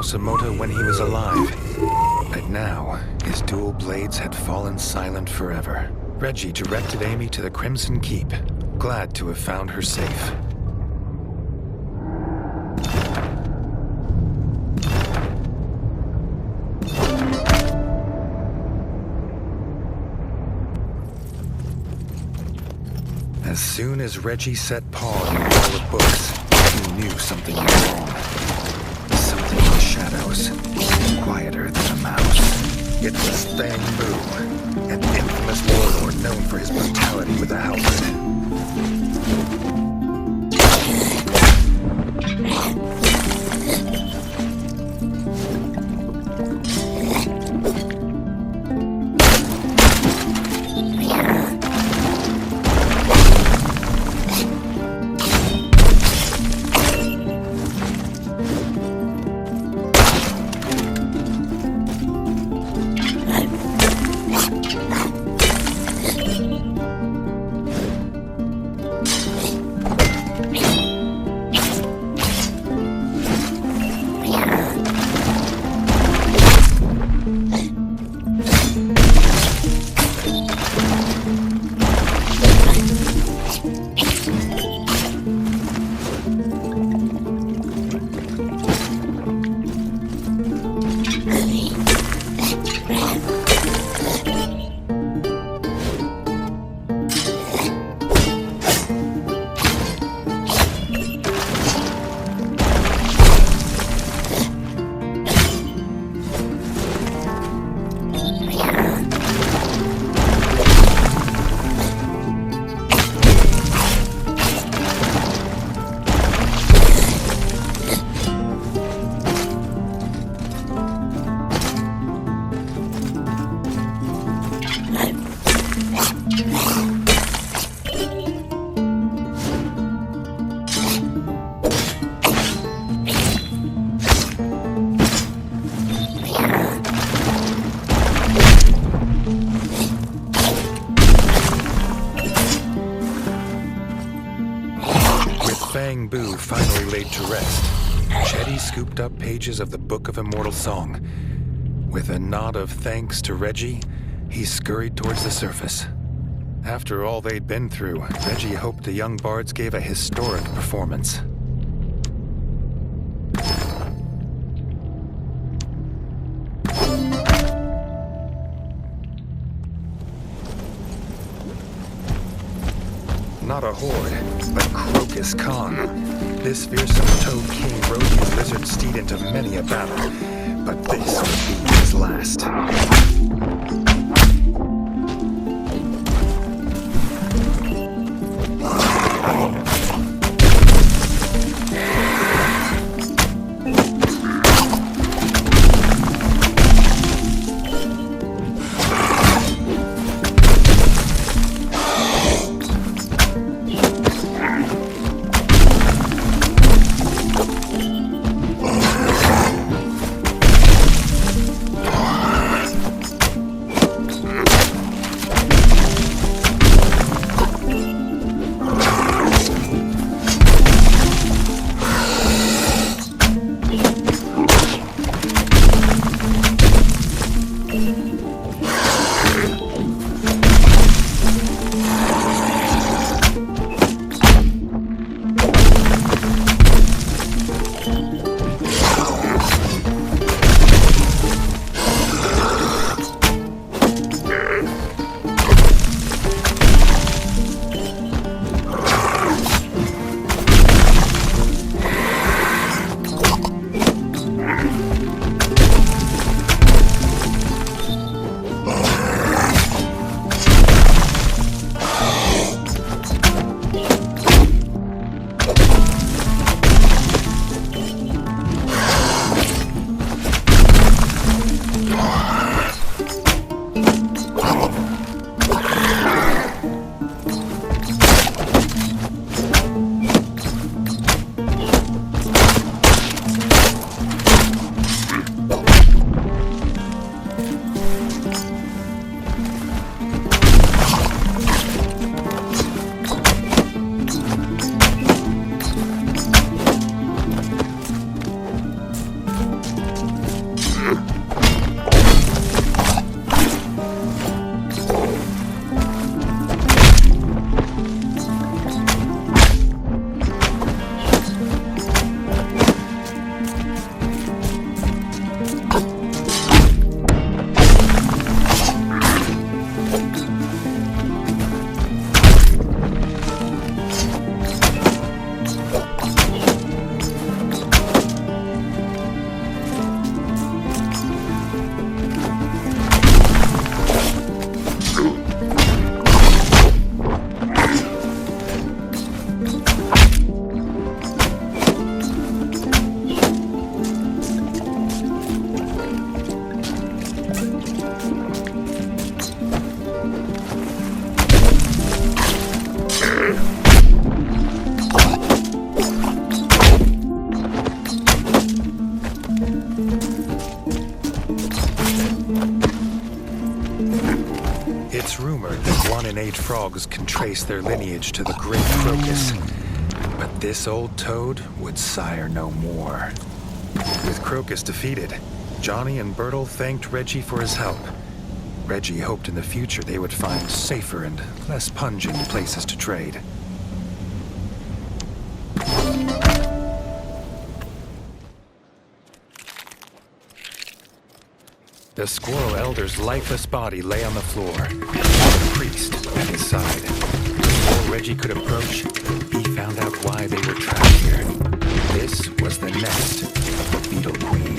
Mousamoto when he was alive. But now, his dual blades had fallen silent forever. Reggie directed Amy to the Crimson Keep, glad to have found her safe. As soon as Reggie set paw on the wall of books, he knew something was wrong. Something in the shadows, quieter than a mouse. It was Fang Bu, an infamous warlord known for his brutality with a halberd. Fang Bu finally laid to rest, Chetty scooped up pages of the Book of Immortal Song. With a nod of thanks to Reggie, he scurried towards the surface. After all they'd been through, Reggie hoped the young bards gave a historic performance. Not a horde, but Croakhis Khan. This fearsome Toad King rode his lizard steed into many a battle, but this would be his last. Ice-Age frogs can trace their lineage to the great Croakhis. But this old toad would sire no more. With Croakhis defeated, Johnny and Beetle thanked Reggie for his help. Reggie hoped in the future they would find safer and less pungent places to trade. The Squirrel Elder's lifeless body lay on the floor, with the priest at his side. Before Reggie could approach, he found out why they were trapped here. This was the nest of the Beetle Queen.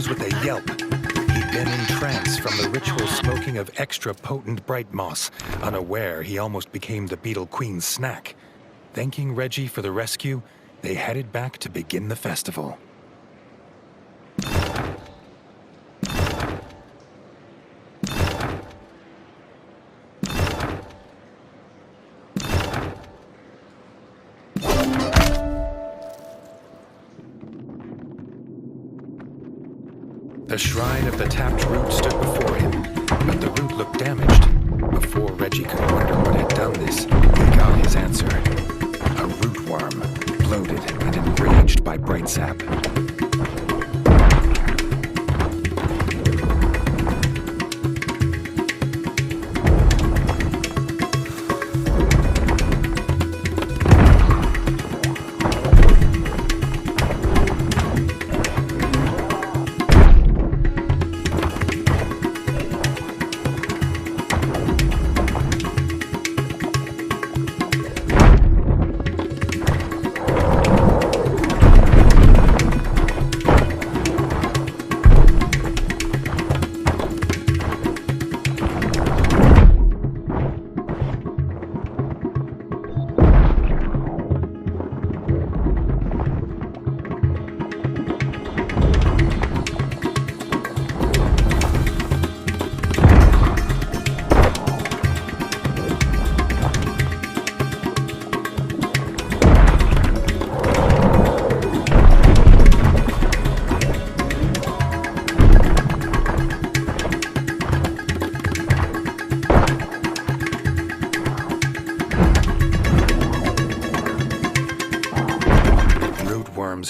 With a yelp. He'd been entranced from the ritual smoking of extra potent bright moss. Unaware, he almost became the Beetle Queen's snack. Thanking Reggie for the rescue, they headed back to begin the festival. The shrine of the tapped root stood before him, but the root looked damaged. Before Reggie could wonder what had done this, he got his answer. A rootworm, bloated and enraged by bright sap.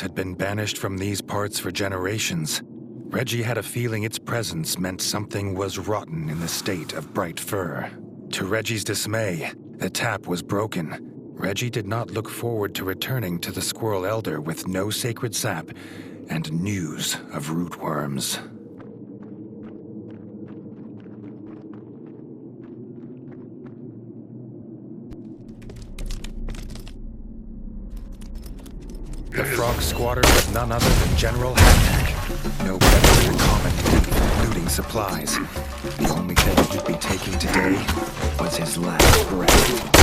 Had been banished from these parts for generations. Reggie had a feeling its presence meant something was rotten in the state of bright fur. To Reggie's dismay, the tap was broken. Reggie did not look forward to returning to the Squirrel Elder with no sacred sap and news of rootworms. The frog squatter was none other than General Hatmack. No better than a common thief looting supplies. The only thing he'd be taking today was his last breath.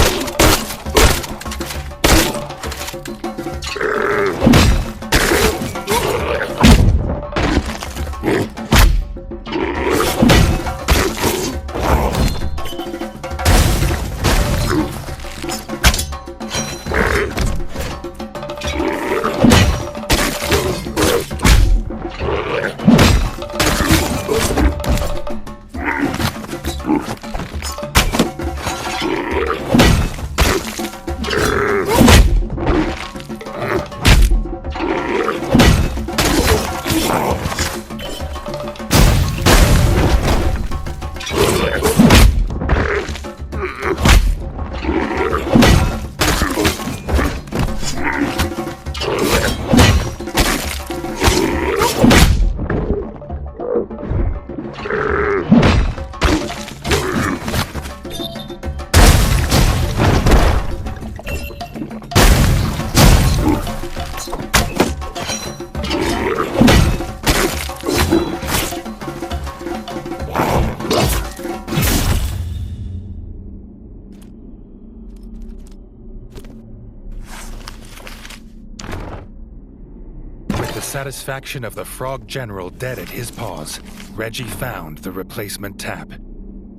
Satisfaction of the Frog General dead at his paws, Reggie found the replacement tap.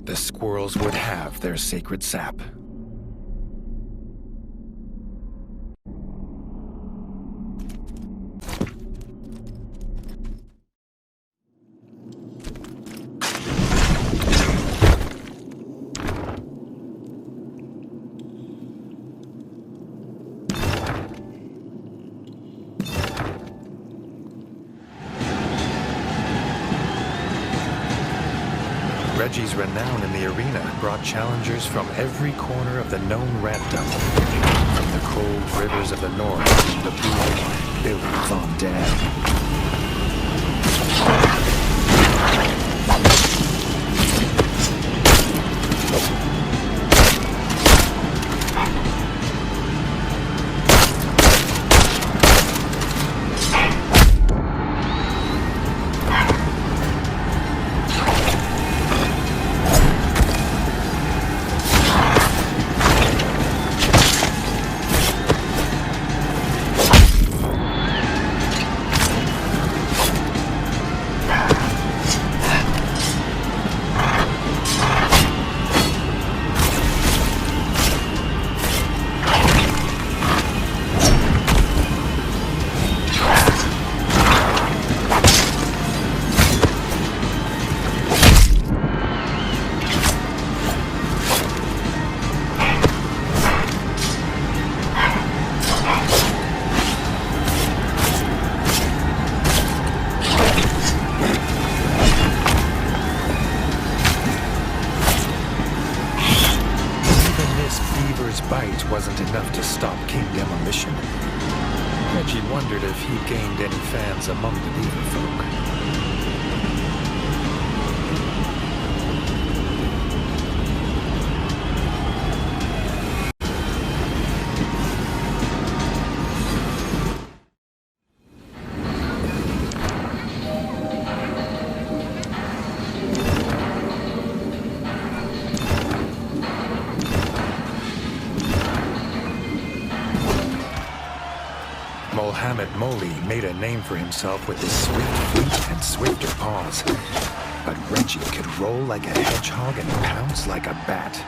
The squirrels would have their sacred sap. Reggie's renown in the arena brought challengers from every corner of the known rantdom. From the cold rivers of the north to the blue Billy Von Dam. Wasn't enough to stop King Demolition. Reggie wondered if he gained any fans among the beaver folk. Moli made a name for himself with his swift feet and swifter paws. But Reggie could roll like a hedgehog and pounce like a bat.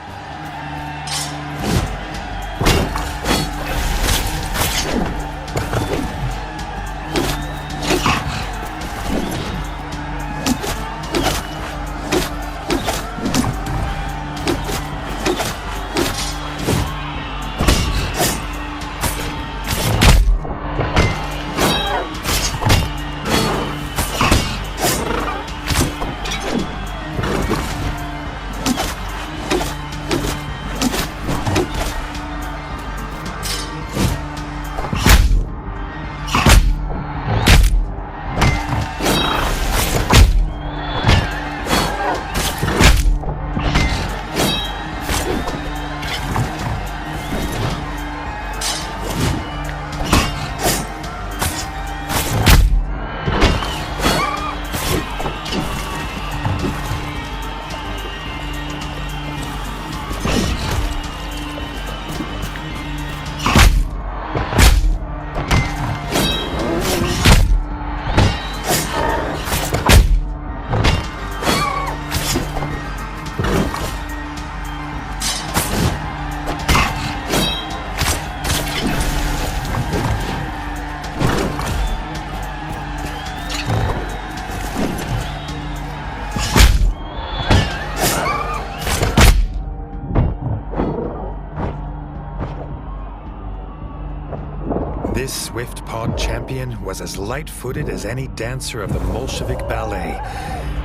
His swift-pawed champion was as light-footed as any dancer of the Bolshevik ballet,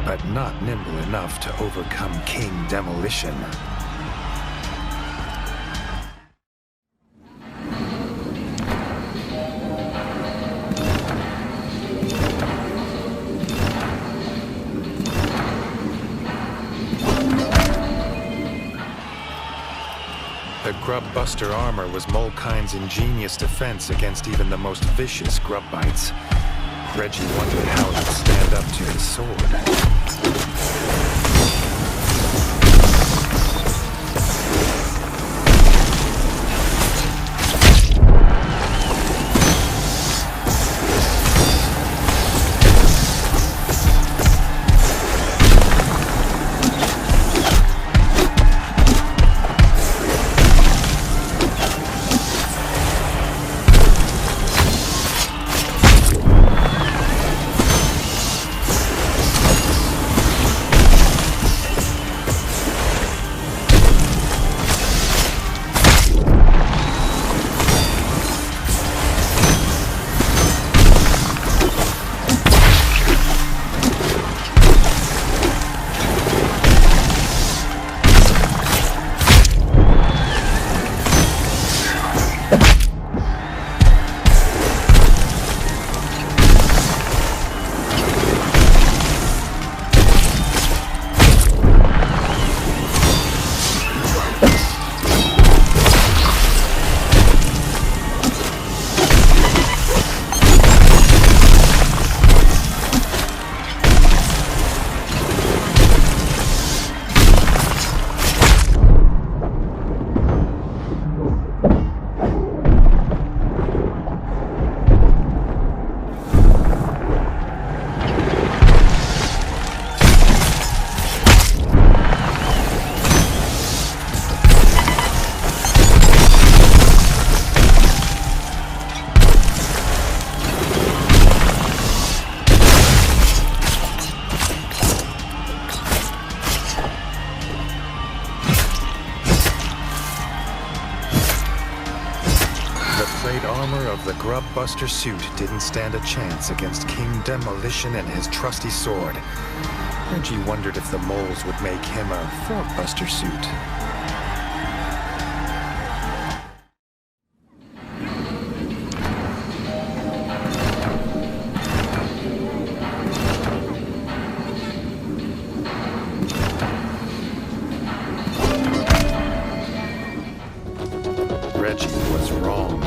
but not nimble enough to overcome King Demolition. The Grub-Buster armor was Molekind's ingenious defense against even the most vicious grub bites. Reggie wondered how it would stand up to his sword. The Grub-Buster suit didn't stand a chance against King Demolition and his trusty sword. Reggie wondered if the moles would make him a Frog-Buster suit. Reggie was wrong.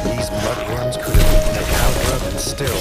These mudworms could have eaten a cow grub and still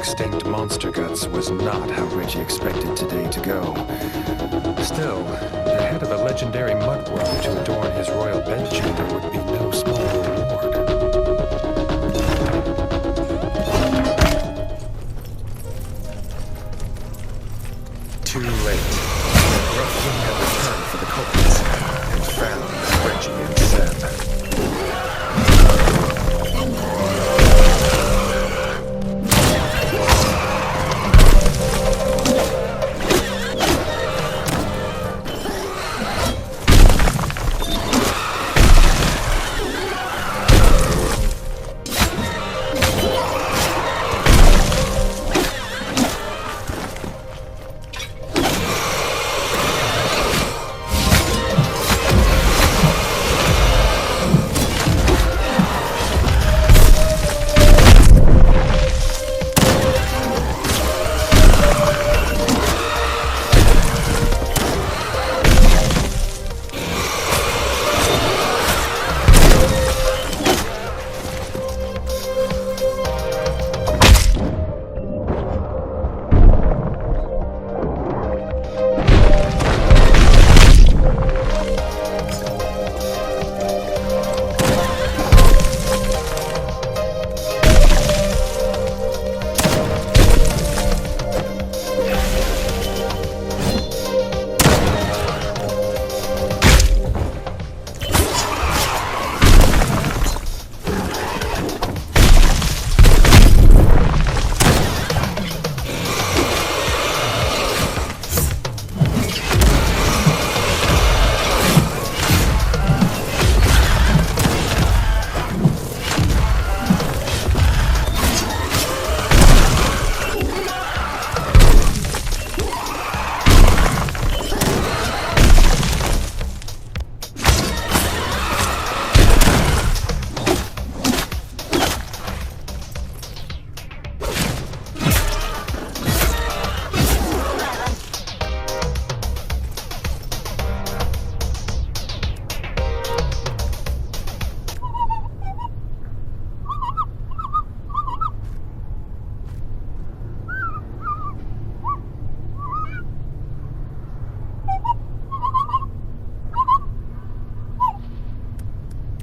extinct monster guts was not how Reggie expected today to go. Still, the head of a legendary mudworm to adorn his royal bedchamber would be no small reward. Too late. The Grub King had returned for the culprits and found Reggie and Seb.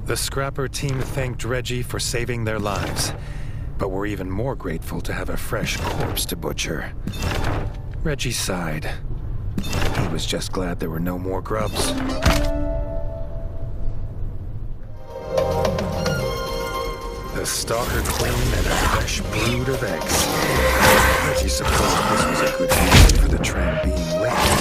The Scrapper team thanked Reggie for saving their lives, but were even more grateful to have a fresh corpse to butcher. Reggie sighed. He was just glad there were no more grubs. The Stalker Queen and a fresh brood of eggs. Reggie supposed this was a good reason for the tram being late.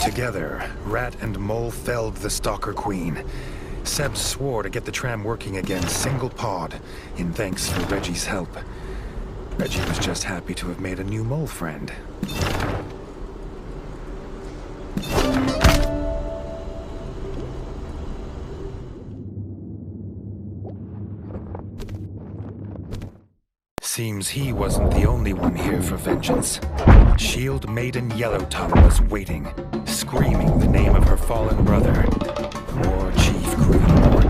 Together, Rat and Mole felled the Stalker Queen. Seb swore to get the tram working again single-pawed, in thanks for Reggie's help. Reggie was just happy to have made a new mole friend. Seems he wasn't the only one here for vengeance. Shield Maiden Yellowtongue was waiting, screaming the name of her fallen brother, War Chief Greenport.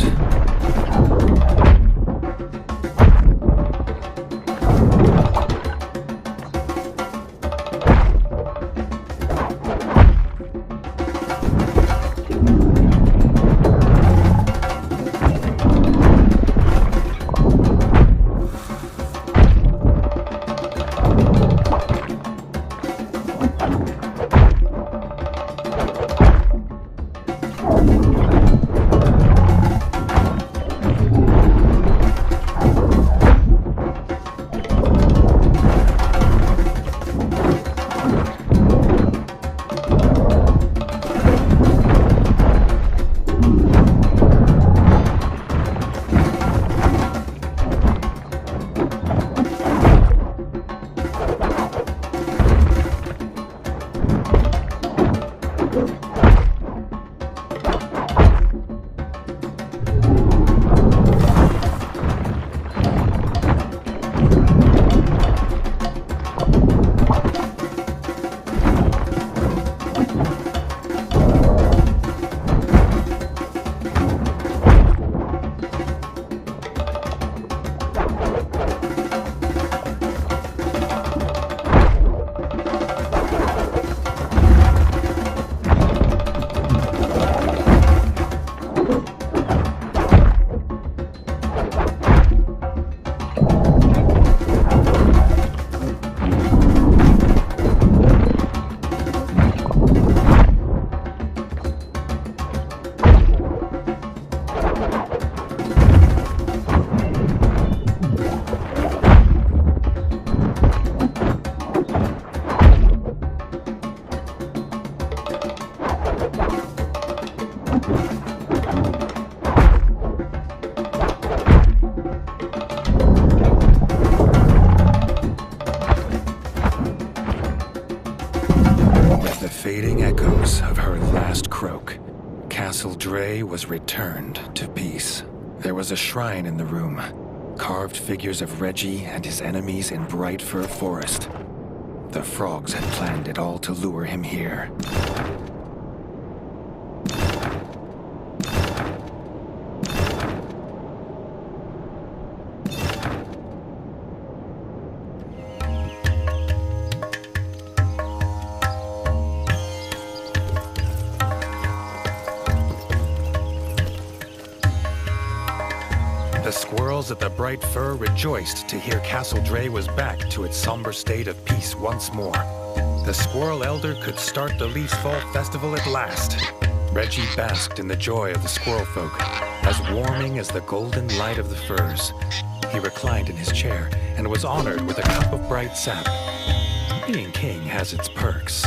fading echoes of her last croak. Castle Dre was returned to peace. There was a shrine in the room, carved figures of Reggie and his enemies in bright fir forest. The frogs had planned it all to lure him here. The squirrels at the bright fir rejoiced to hear Castle Dre was back to its somber state of peace once more. The squirrel elder could start the Leaf Fall Festival at last. Reggie basked in the joy of the squirrel folk, as warming as the golden light of the firs. He reclined in his chair and was honored with a cup of bright sap. Being king has its perks.